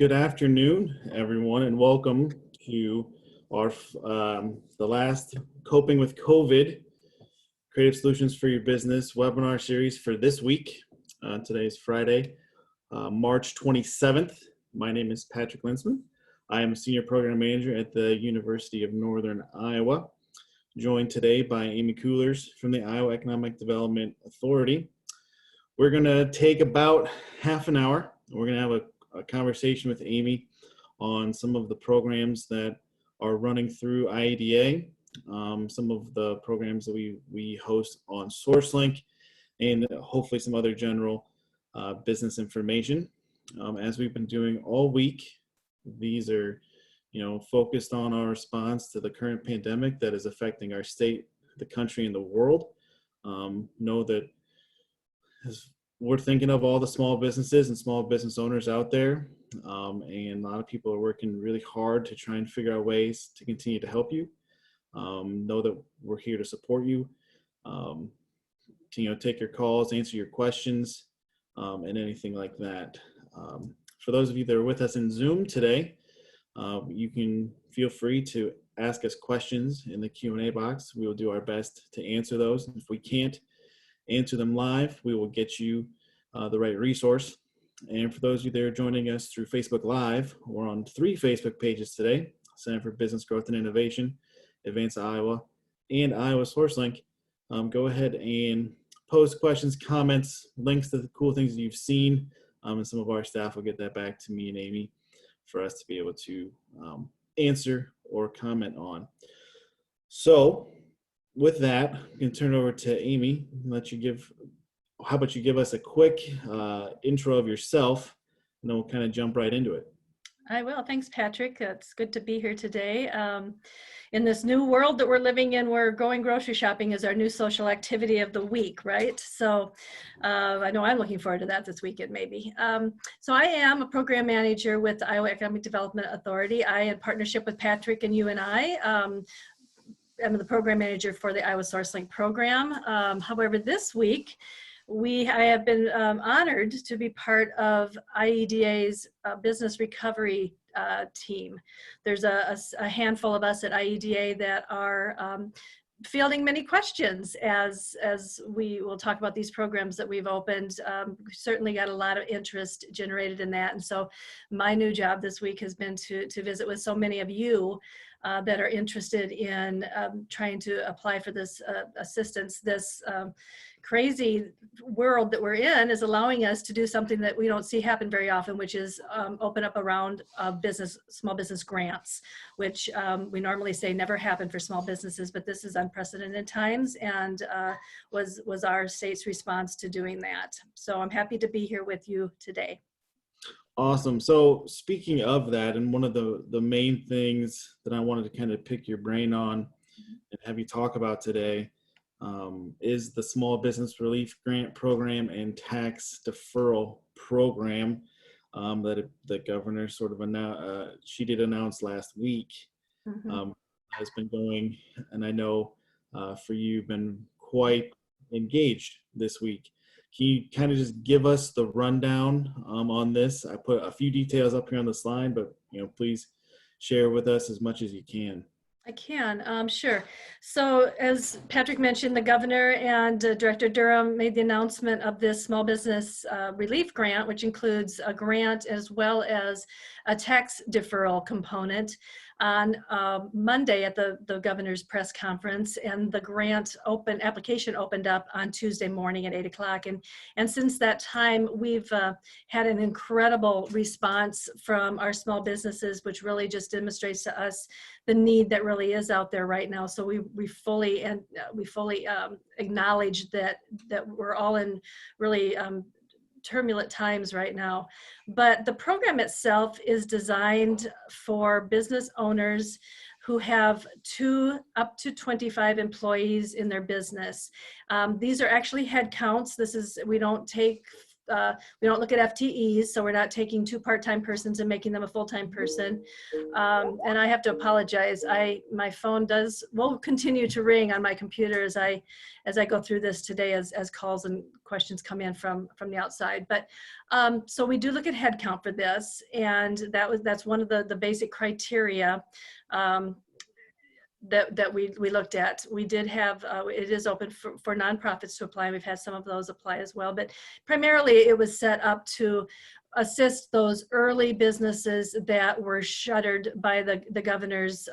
Good afternoon, everyone, and welcome to our the last Coping with COVID Creative Solutions for Your Business webinar series for this week. Today is Friday, March 27th. My name is Patrick Luensmann. I am a Senior Program Manager at the University of Northern Iowa, joined today by Amy Kuhlers from the Iowa Economic Development Authority. We're going to take about half an hour. We're going to have a conversation with Amy on some of the programs that are running through IEDA, some of the programs that we host on SourceLink, and hopefully some other general business information. As we've been doing all week, these are, focused on our response to the current pandemic that is affecting our state, the country, and the world. Know that we're thinking of all the small businesses and small business owners out there, and a lot of people are working really hard to try and figure out ways to continue to help you. Know that we're here to support you, to take your calls, answer your questions, and anything like that. For those of you that are with us in Zoom today, you can feel free to ask us questions in the Q&A box. We will do our best to answer those. If we can't answer them live, we will get you the right resource. And for those of you that are joining us through Facebook Live, we're on 3 Facebook pages today: Center for Business Growth and Innovation, Advance Iowa, and Iowa SourceLink. Go ahead and post questions, comments, links to the cool things that you've seen, and some of our staff will get that back to me and Amy for us to be able to answer or comment on. So with that, I'm going to turn it over to Amy and how about you give us a quick intro of yourself, and then we'll kind of jump right into it. I will. Thanks, Patrick. It's good to be here today. In this new world that we're living in, where going grocery shopping is our new social activity of the week, right? So I know I'm looking forward to that this weekend, maybe. So I am a program manager with the Iowa Economic Development Authority. I, in partnership with Patrick and you and I, I'm the program manager for the Iowa SourceLink program. However, this week, I have been honored to be part of IEDA's business recovery team. There's a handful of us at IEDA that are fielding many questions as we will talk about these programs that we've opened. We certainly got a lot of interest generated in that. And so my new job this week has been to visit with so many of you that are interested in trying to apply for this assistance. This crazy world that we're in is allowing us to do something that we don't see happen very often, which is open up a round of small business grants, which we normally say never happen for small businesses, but this is unprecedented times, and was our state's response to doing that. So I'm happy to be here with you today. Awesome. So speaking of that, and one of the main things that I wanted to kind of pick your brain on and have you talk about today is the Small Business Relief Grant Program and Tax Deferral Program that the governor sort of she did announce last week. Has been going, and I know for you, you've been quite engaged this week. Can you kind of just give us the rundown on this? I put a few details up here on the slide, but please share with us as much as you can. I can, sure. So as Patrick mentioned, the governor and Director Durham made the announcement of this small business relief grant, which includes a grant as well as a tax deferral component, on Monday at the governor's press conference, and the grant application opened up on Tuesday morning at 8 o'clock. And since that time, we've had an incredible response from our small businesses, which really just demonstrates to us the need that really is out there right now. So we fully acknowledge that we're all in really turbulent times right now. But the program itself is designed for business owners who have up to 25 employees in their business. These are actually head counts. We don't take we don't look at FTEs, so we're not taking 2 part-time persons and making them a full-time person. And I have to apologize. My phone will continue to ring on my computer as I go through this today, as calls and questions come in from the outside. But so we do look at headcount for this, and that's one of the basic criteria that we looked at. We did have, it is open for nonprofits to apply. We've had some of those apply as well, but primarily it was set up to assist those early businesses that were shuttered by the governor's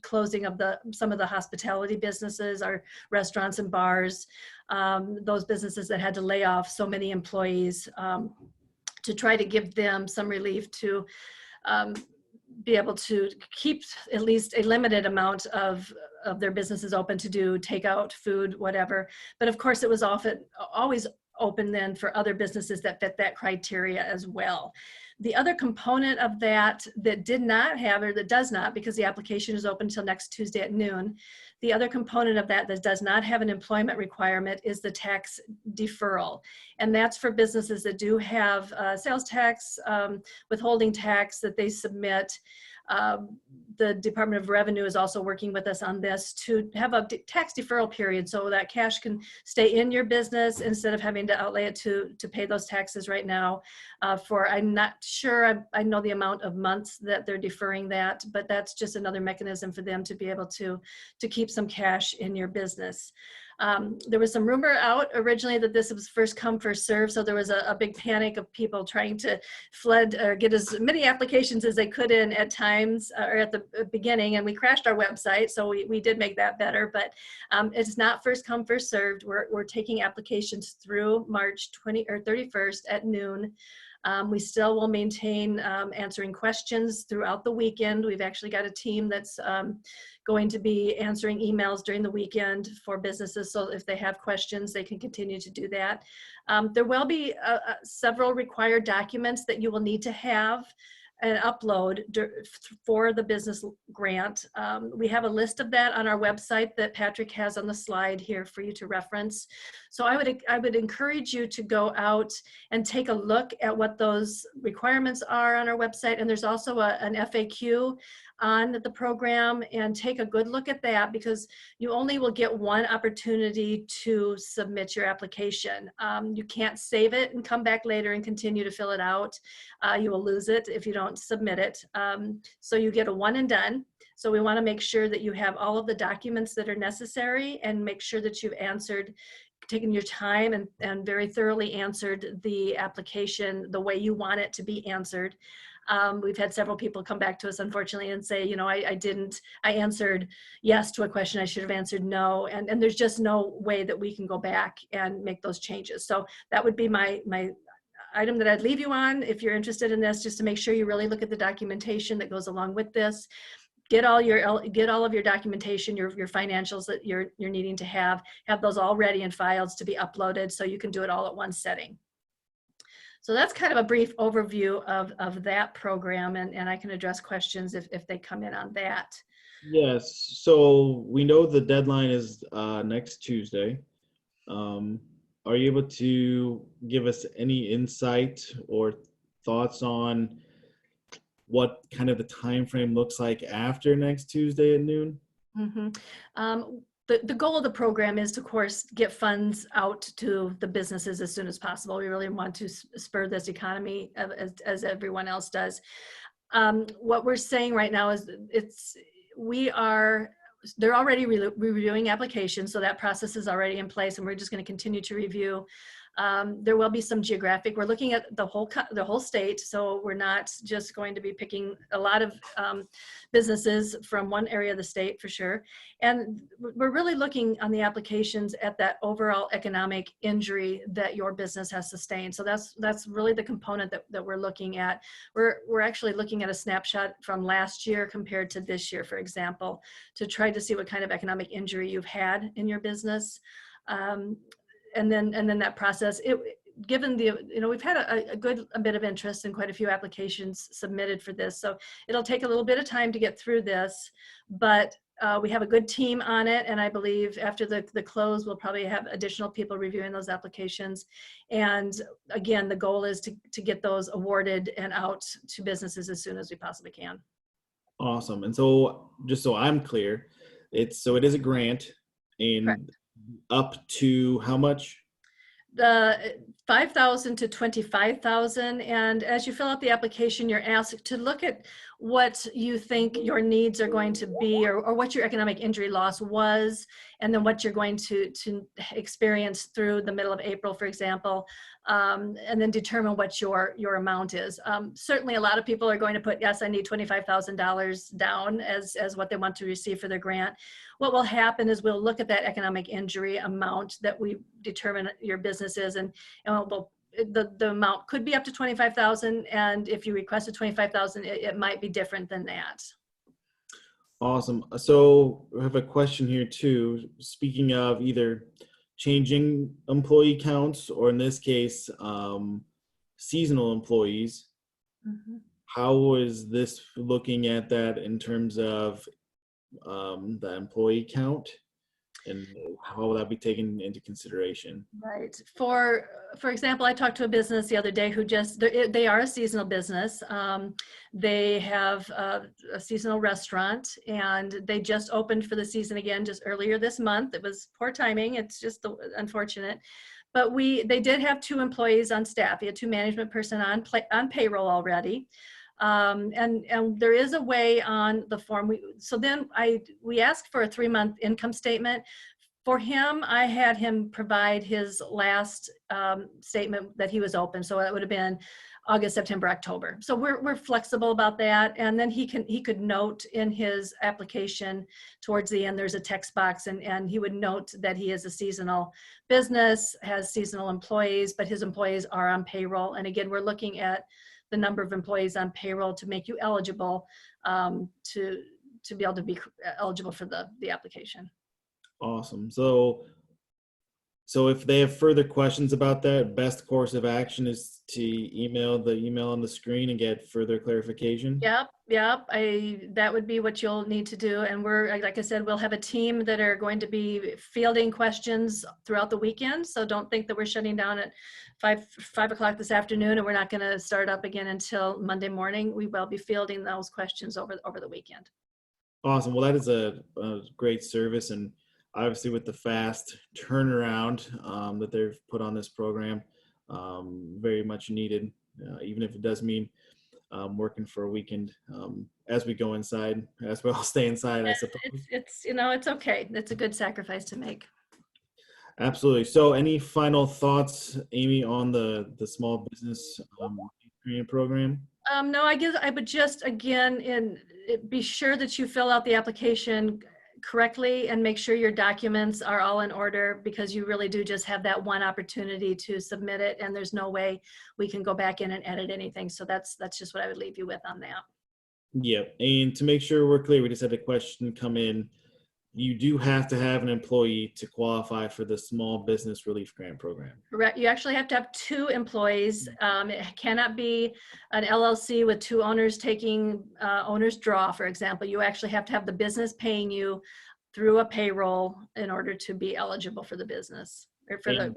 closing of some of the hospitality businesses, our restaurants and bars, those businesses that had to lay off so many employees, to try to give them some relief to be able to keep at least a limited amount of their businesses open to do takeout, food, whatever. But of course, it was always open then for other businesses that fit that criteria as well. The other component of that did not have, or that does not, because the application is open until next Tuesday at noon, the other component of that does not have an employment requirement is the tax deferral. And that's for businesses that do have sales tax, withholding tax that they submit. The Department of Revenue is also working with us on this to have a tax deferral period so that cash can stay in your business instead of having to outlay it to pay those taxes right now. I'm not sure, I know the amount of months that they're deferring that, but that's just another mechanism for them to be able to keep some cash in your business. There was some rumor out originally that this was first come, first serve. So there was a big panic of people trying to flood or get as many applications as they could in at times or at the beginning. And we crashed our website. So we did make that better, but it's not first come, first served. We're taking applications through March 31st at noon. We still will maintain answering questions throughout the weekend. We've actually got a team that's going to be answering emails during the weekend for businesses. So if they have questions, they can continue to do that. There will be several required documents that you will need to have and upload for the business grant. We have a list of that on our website that Patrick has on the slide here for you to reference. So I would encourage you to go out and take a look at what those requirements are on our website. And there's also an FAQ on the program, and take a good look at that, because you only will get one opportunity to submit your application. You can't save it and come back later and continue to fill it out. You will lose it if you don't submit it. So you get a one and done. So we want to make sure that you have all of the documents that are necessary and make sure that you've taken your time and very thoroughly answered the application the way you want it to be answered. We've had several people come back to us, unfortunately, and say, you know, I answered yes to a question I should have answered no. And there's just no way that we can go back and make those changes. So that would be my item that I'd leave you on if you're interested in this, just to make sure you really look at the documentation that goes along with this. Get all of your documentation, your financials that you're needing to have those all ready in files to be uploaded so you can do it all at one setting. So that's kind of a brief overview of that program, and I can address questions if they come in on that. Yes, so we know the deadline is next Tuesday. Are you able to give us any insight or thoughts on what kind of the time frame looks like after next Tuesday at noon? Mm-hmm. The goal of the program is to, of course, get funds out to the businesses as soon as possible. We really want to spur this economy as everyone else does. What we're saying right now is they're already reviewing applications, so that process is already in place, and we're just going to continue to review. There will be some geographic. We're looking at the whole state, so we're not just going to be picking a lot of businesses from one area of the state for sure. And we're really looking on the applications at that overall economic injury that your business has sustained. So that's really the component that we're looking at. We're actually looking at a snapshot from last year compared to this year, for example, to try to see what kind of economic injury you've had in your business. And then that process, given we've had a bit of interest and quite a few applications submitted for this. So it'll take a little bit of time to get through this, but we have a good team on it, and I believe after the close, we'll probably have additional people reviewing those applications. And again, the goal is to get those awarded and out to businesses as soon as we possibly can. Awesome. And so just so I'm clear, it is a grant, Correct. and up to how much? The 5,000 to 25,000, and as you fill out the application, you're asked to look at what you think your needs are going to be, or what your economic injury loss was, and then what you're going to experience through the middle of April, for example, and then determine what your amount is. Certainly, a lot of people are going to put, yes, I need $25,000 down as what they want to receive for their grant. What will happen is we'll look at that economic injury amount that we determine your business is, and the amount could be up to 25,000, and if you requested 25,000, it might be different than that. Awesome. So I have a question here too. Speaking of either changing employee counts, or in this case, seasonal employees, how is this looking at that in terms of the employee count, and how will that be taken into consideration? Right. For example, I talked to a business the other day who they are a seasonal business. They have a seasonal restaurant, and they just opened for the season again just earlier this month. It was poor timing. It's just unfortunate. But they did have 2 employees on staff. He had 2 management person on payroll already. And there is a way on the form. We asked for a 3-month income statement. For him, I had him provide his last statement that he was open. So it would have been August, September, October. So we're flexible about that. And then he could note in his application towards the end, there's a text box, and he would note that he is a seasonal business, has seasonal employees, but his employees are on payroll. And again, we're looking at the number of employees on payroll to make you eligible to be able to be eligible for the application. Awesome. So if they have further questions about that, best course of action is to email the email on the screen and get further clarification. Yep. That would be what you'll need to do. And like I said, we'll have a team that are going to be fielding questions throughout the weekend. So don't think that we're shutting down at 5 o'clock this afternoon and we're not going to start up again until Monday morning. We will be fielding those questions over the weekend. Awesome. Well, that is a great service, and obviously with the fast turnaround that they've put on this program, very much needed, even if it does mean working for a weekend as we go inside, as well stay inside, I suppose. It's okay. It's a good sacrifice to make. Absolutely. So any final thoughts, Amy, on the small business program? No, I guess I would just, again, be sure that you fill out the application correctly and make sure your documents are all in order, because you really do just have that one opportunity to submit it, and there's no way we can go back in and edit anything. So that's just what I would leave you with on that. Yeah, and to make sure we're clear, we just had a question come in. You do have to have an employee to qualify for the Small Business Relief Grant Program. Correct. You actually have to have 2 employees. It cannot be an LLC with 2 owners taking owner's draw, for example. You actually have to have the business paying you through a payroll in order to be eligible for the business or for the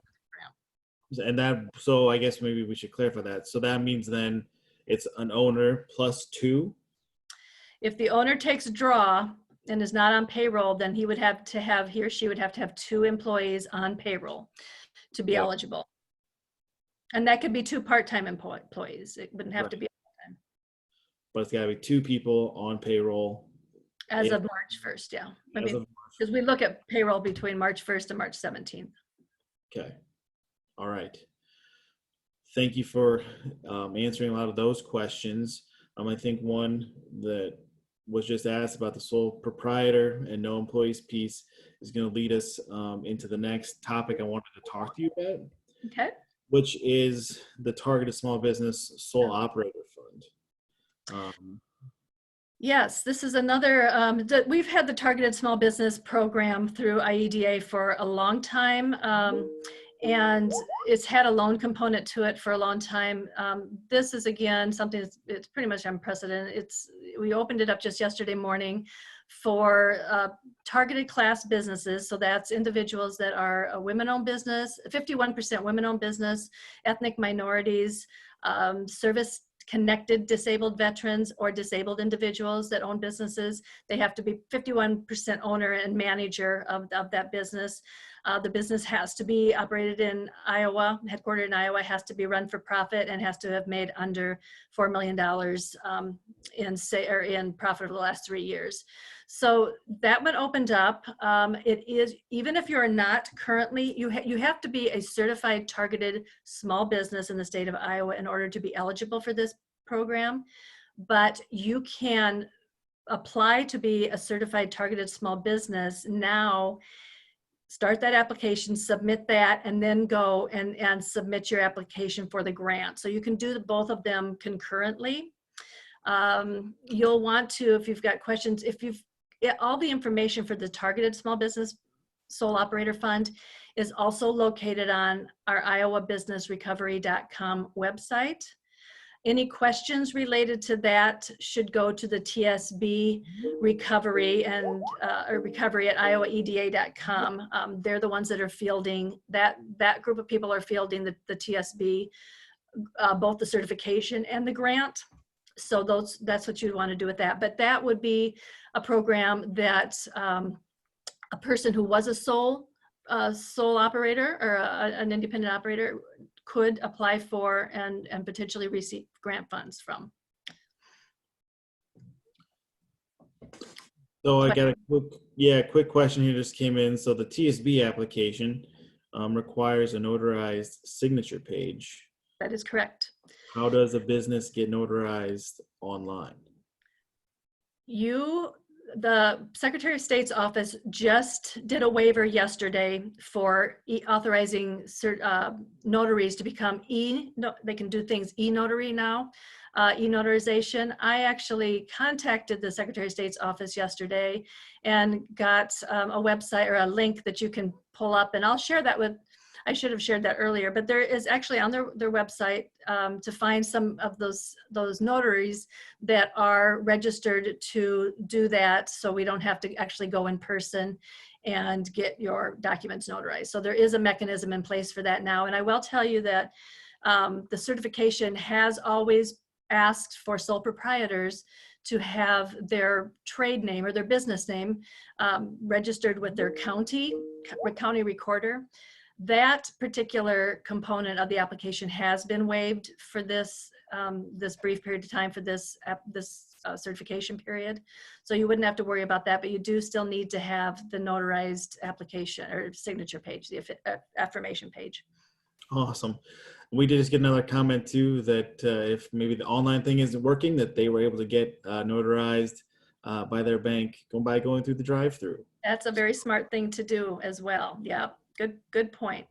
program. And so I guess maybe we should clarify that. So that means then it's an owner plus 2? If the owner takes a draw and is not on payroll, then he or she would have to have 2 employees on payroll to be eligible. And that could be 2 part-time employees. It wouldn't have to be full-time. But it's got to be 2 people on payroll. As of March 1st, yeah. Because we look at payroll between March 1st and March 17th. Okay. All right. Thank you for answering a lot of those questions. I think one that was just asked about the sole proprietor and no employees piece is going to lead us into the next topic I wanted to talk to you about. Okay. Which is the Targeted Small Business Sole Operator Fund. Yes, this is another, we've had the Targeted Small Business Program through IEDA for a long time. and it's had a loan component to it for a long time. This is, again, something it's pretty much unprecedented. We opened it up just yesterday morning for targeted class businesses. So that's individuals that are a women-owned business, 51% women-owned business, ethnic minorities, service-connected disabled veterans, or disabled individuals that own businesses. They have to be 51% owner and manager of that business. The business has to be operated in Iowa, headquartered in Iowa, has to be run for profit, and has to have made under $4 million in profit over the last 3 years. So that one opened up. It is, even if you're not currently, you have to be a certified targeted small business in the state of Iowa in order to be eligible for this program. But you can apply to be a certified targeted small business now. Start that application, submit that, and then go and submit your application for the grant. So you can do both of them concurrently. You'll want to, if you've got questions, all the information for the Targeted Small Business Sole Operator Fund is also located on our iowabusinessrecovery.com website. Any questions related to that should go to the TSB recovery or recovery at iowaeda.com. They're the ones that are fielding that group of people are fielding the TSB, both the certification and the grant. So that's what you'd want to do with that. But that would be a program that a person who was a sole operator or an independent operator could apply for and potentially receive grant funds from. So I got a quick question here just came in. So the TSB application requires a notarized signature page. That is correct. How does a business get notarized online? The Secretary of State's office just did a waiver yesterday for authorizing notaries to become they can do things e-notary now, e-notarization. I actually contacted the Secretary of State's office yesterday and got a website or a link that you can pull up, and I'll share that I should have shared that earlier, but there is actually on their website to find some of those notaries that are registered to do that, so we don't have to actually go in person and get your documents notarized. So there is a mechanism in place for that now. And I will tell you that the certification has always asked for sole proprietors to have their trade name or their business name registered with their county recorder. That particular component of the application has been waived for this brief period of time for this certification period. So you wouldn't have to worry about that, but you do still need to have the notarized application or signature page, the affirmation page. Awesome. We did just get another comment too that if maybe the online thing isn't working, that they were able to get notarized by their bank by going through the drive-through. That's a very smart thing to do as well. Yeah. Good point.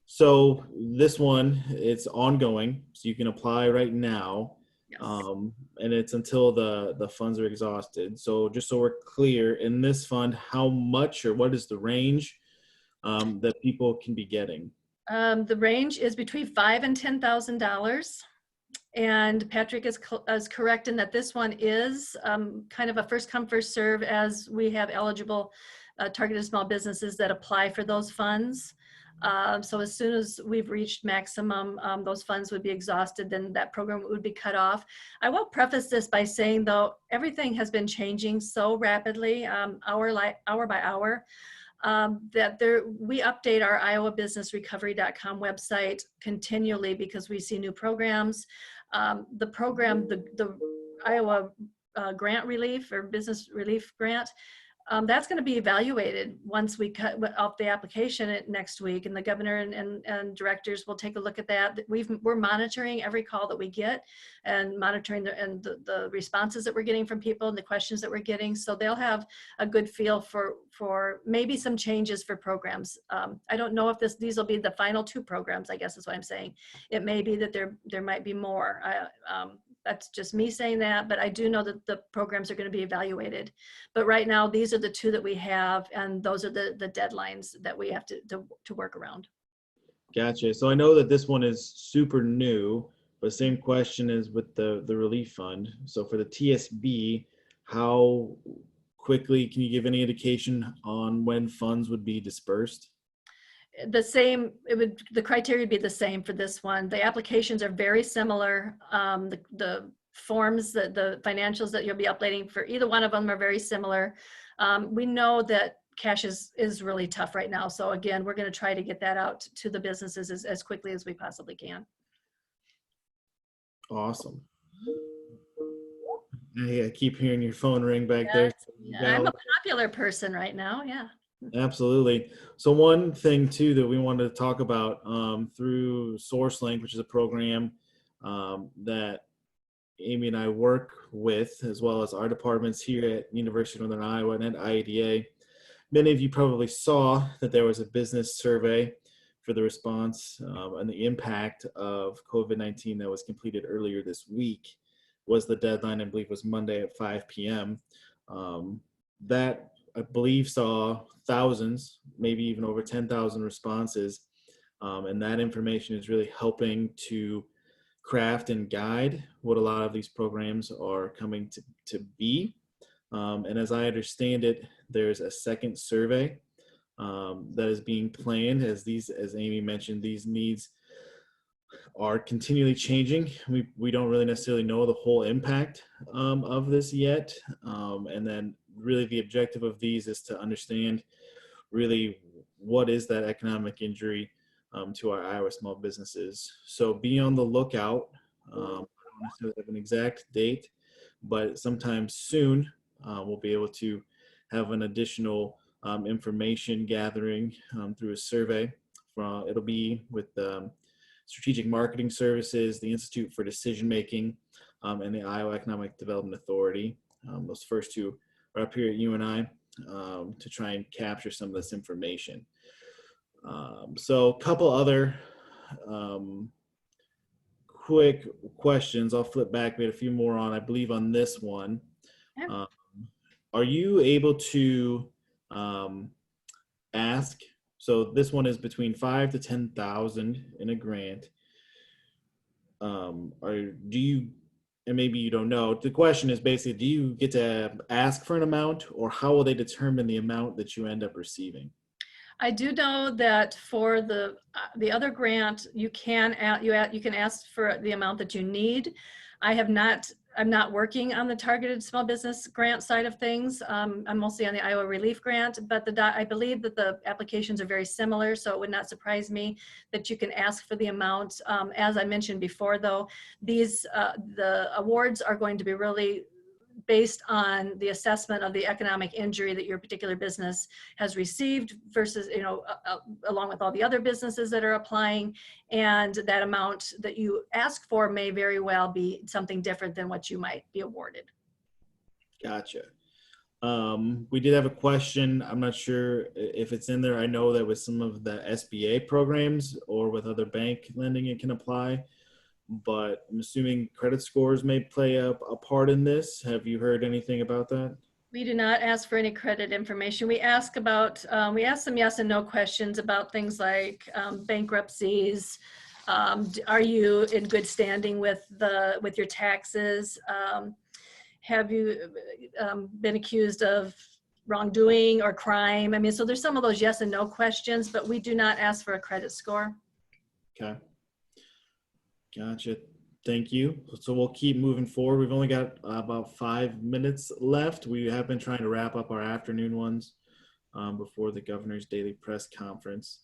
So this one, it's ongoing, so you can apply right now. Yes. And it's until the funds are exhausted. So just so we're clear, in this fund, how much or what is the range that people can be getting? The range is between $5,000 and $10,000. And Patrick is correct in that this one is kind of a first come, first serve, as we have eligible targeted small businesses that apply for those funds. So as soon as we've reached maximum, those funds would be exhausted, then that program would be cut off. I will preface this by saying, though, everything has been changing so rapidly, hour by hour, that we update our iowabusinessrecovery.com website continually because we see new programs. The Iowa grant relief or business relief grant, that's going to be evaluated once we cut off the application next week, and the governor and directors will take a look at that. We're monitoring every call that we get and monitoring the responses that we're getting from people and the questions that we're getting, so they'll have a good feel for maybe some changes for programs. I don't know if these will be the final 2 programs, I guess is what I'm saying. It may be that there might be more. That's just me saying that, but I do know that the programs are going to be evaluated. But right now, these are the 2 that we have, and those are the deadlines that we have to work around. Gotcha. So I know that this one is super new, but same question as with the relief fund. So for the TSB, how quickly can you give any indication on when funds would be dispersed? The same, the criteria would be the same for this one. The applications are very similar. The forms, the financials that you'll be uploading for either one of them are very similar. We know that cash is really tough right now. So again, we're going to try to get that out to the businesses as quickly as we possibly can. Awesome. I keep hearing your phone ring back there. Yeah, I'm a popular person right now. Yeah. Absolutely. So one thing too that we wanted to talk about through SourceLink, which is a program that Amy and I work with, as well as our departments here at University of Northern Iowa and at IEDA. Many of you probably saw that there was a business survey for the response and the impact of COVID-19 that was completed earlier this week. Was the deadline, I believe, was Monday at 5 p.m. That I believe saw thousands, maybe even over 10,000 responses. And that information is really helping to craft and guide what a lot of these programs are coming to be. And as I understand it, there's a second survey that is being planned as Amy mentioned, these needs are continually changing. We don't really necessarily know the whole impact of this yet. And then really the objective of these is to understand really what is that economic injury to our Iowa small businesses. So be on the lookout. I don't necessarily have an exact date, but sometime soon we'll be able to have an additional information gathering through a survey. It'll be with Strategic Marketing Services, the Institute for Decision Making, and the Iowa Economic Development Authority. Those first two are up here at UNI to try and capture some of this information. So a couple other quick questions. I'll flip back. We had a few more on, I believe, on this one. Yeah. Are you able to ask? So this one is between 5 to 10,000 in a grant. Do you, and maybe you don't know, the question is basically, do you get to ask for an amount, or how will they determine the amount that you end up receiving? I do know that for the other grant, you can ask for the amount that you need. I'm not working on the targeted small business grant side of things. I'm mostly on the Iowa Relief Grant, but I believe that the applications are very similar, so it would not surprise me that you can ask for the amount. As I mentioned before, though, the awards are going to be really based on the assessment of the economic injury that your particular business has received versus, along with all the other businesses that are applying. And that amount that you ask for may very well be something different than what you might be awarded. Gotcha. We did have a question. I'm not sure if it's in there. I know that with some of the SBA programs or with other bank lending, it can apply. But I'm assuming credit scores may play a part in this. Have you heard anything about that? We do not ask for any credit information. We ask some yes and no questions about things like bankruptcies. Are you in good standing with your taxes? Have you been accused of wrongdoing or crime? I mean, so there's some of those yes and no questions, but we do not ask for a credit score. Okay. Gotcha. Thank you. So we'll keep moving forward. We've only got about 5 minutes left. We have been trying to wrap up our afternoon ones before the governor's daily press conference.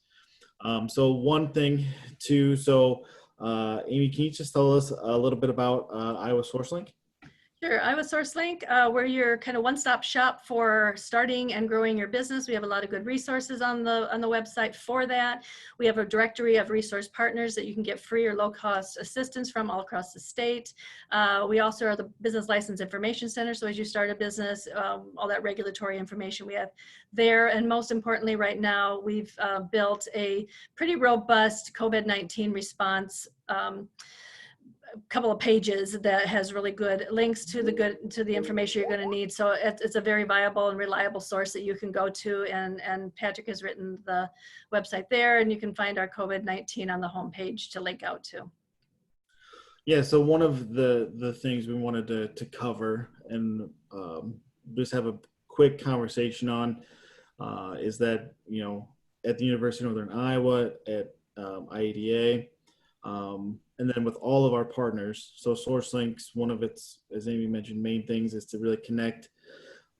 So one thing too, Amy, can you just tell us a little bit about Iowa SourceLink? Sure. Iowa SourceLink, we're your kind of one-stop shop for starting and growing your business. We have a lot of good resources on the website for that. We have a directory of resource partners that you can get free or low-cost assistance from all across the state. We also are the Business License Information Center. So as you start a business, all that regulatory information we have there. And most importantly, right now, we've built a pretty robust COVID-19 response couple of pages that has really good links to the information you're going to need. So it's a very viable and reliable source that you can go to, and Patrick has written the website there, and you can find our COVID-19 on the homepage to link out to. Yeah, so one of the things we wanted to cover and just have a quick conversation on is that, you know, at the University of Northern Iowa, at IEDA, and then with all of our partners. So SourceLink's one of its, as Amy mentioned, main things is to really connect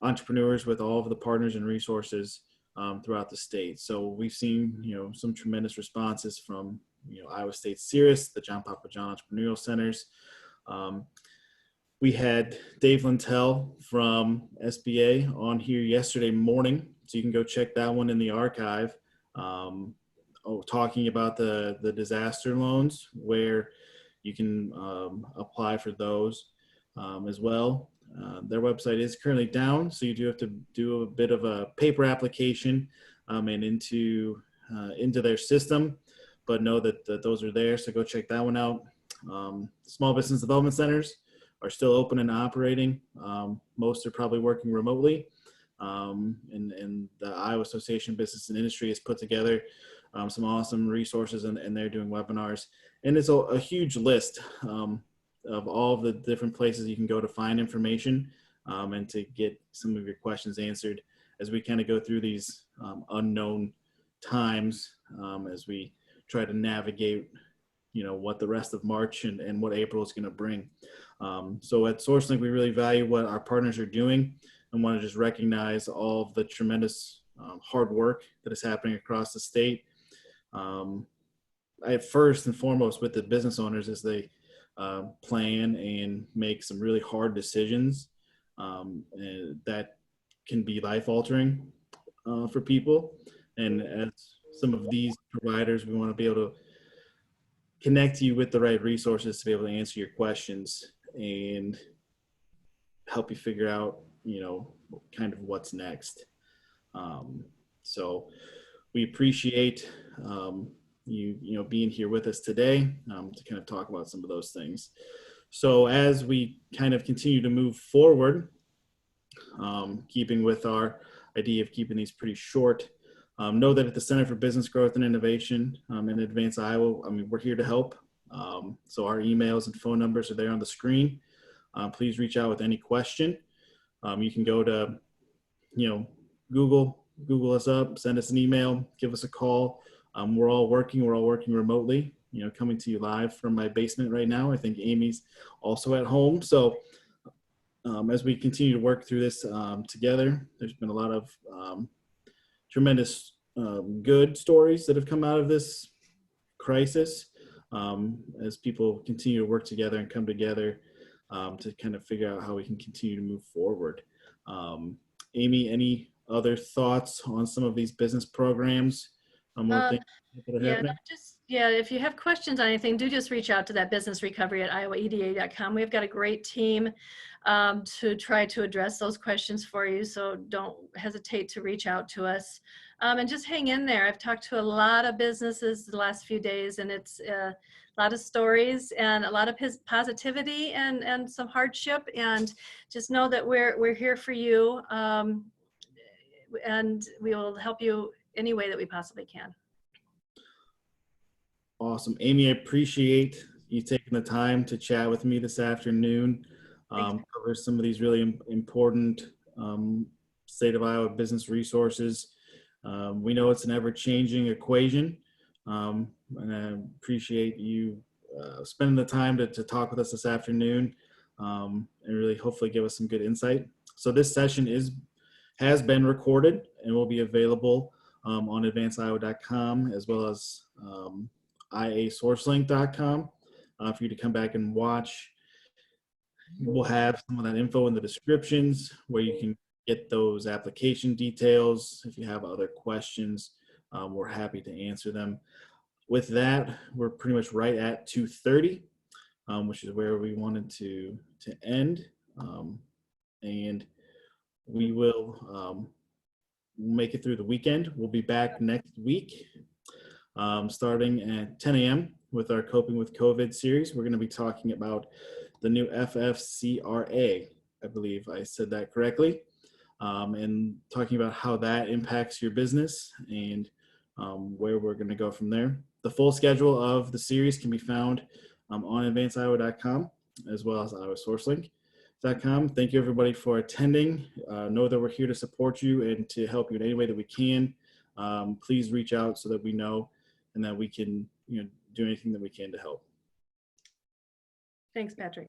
entrepreneurs with all of the partners and resources throughout the state. So we've seen, you know, some tremendous responses from, you know, Iowa State Cirrus, the John Papa John Entrepreneurial Centers. We had Dave Lintel from SBA on here yesterday morning, so you can go check that one in the archive. Talking about the disaster loans, where you can apply for those as well. Their website is currently down, so you do have to do a bit of a paper application and into their system, but know that those are there, so go check that one out. Small business development centers are still open and operating. Most are probably working remotely. And the Iowa Association of Business and Industry has put together some awesome resources, and they're doing webinars. And it's a huge list of all of the different places you can go to find information and to get some of your questions answered as we kind of go through these unknown times as we try to navigate, you know, what the rest of March and what April is going to bring. So at SourceLink, we really value what our partners are doing and want to just recognize all of the tremendous hard work that is happening across the state. First and foremost with the business owners as they plan and make some really hard decisions that can be life altering for people. And as some of these providers, we want to be able to connect you with the right resources to be able to answer your questions and help you figure out, you know, kind of what's next. So we appreciate you know, being here with us today to kind of talk about some of those things. So as we kind of continue to move forward, keeping with our idea of keeping these pretty short, know that at the Center for Business Growth and Innovation in Advance Iowa, I mean, we're here to help. So our emails and phone numbers are there on the screen. Please reach out with any question. You can go to, you know, Google us up, send us an email, give us a call. We're all working remotely, you know, coming to you live from my basement right now. I think Amy's also at home. So as we continue to work through this together, there's been a lot of tremendous good stories that have come out of this crisis as people continue to work together and come together to kind of figure out how we can continue to move forward. Amy, any other thoughts on some of these business programs? If you have questions on anything, do just reach out to that business recovery at iowaeda.com. We've got a great team to try to address those questions for you, so don't hesitate to reach out to us and just hang in there. I've talked to a lot of businesses the last few days, and it's a lot of stories and a lot of positivity and some hardship, and just know that we're here for you, and we will help you any way that we possibly can. Awesome. Amy, I appreciate you taking the time to chat with me this afternoon, cover some of these really important state of Iowa business resources. We know it's an ever-changing equation, and I appreciate you spending the time to talk with us this afternoon and really hopefully give us some good insight. So this session has been recorded and will be available on advanceiowa.com as well as iasourcelink.com for you to come back and watch. We'll have some of that info in the descriptions where you can get those application details. If you have other questions, we're happy to answer them. With that, we're pretty much right at 2:30, which is where we wanted to end. And we will make it through the weekend. We'll be back next week starting at 10 a.m. with our Coping with COVID series. We're going to be talking about the new FFCRA. I believe I said that correctly. And talking about how that impacts your business and where we're going to go from there. The full schedule of the series can be found on advancediowa.com as well as iowasourcelink.com. Thank you everybody for attending. Know that we're here to support you and to help you in any way that we can. Please reach out so that we know and that we can do anything that we can to help. Thanks, Patrick.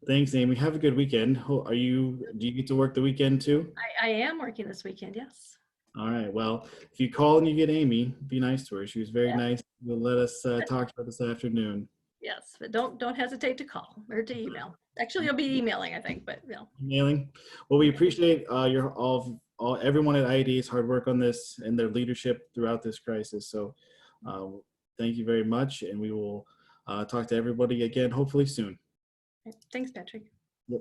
Thanks, Amy. Have a good weekend. Do you get to work the weekend too? I am working this weekend, yes. All right. Well, if you call and you get Amy, be nice to her. She was very nice. You'll let us talk to her this afternoon. Yes, but don't hesitate to call or to email. Actually, you'll be emailing, I think, but Emailing. Well, we appreciate everyone at IEDA's hard work on this and their leadership throughout this crisis. So thank you very much, and we will talk to everybody again hopefully soon. Thanks, Patrick. Yep.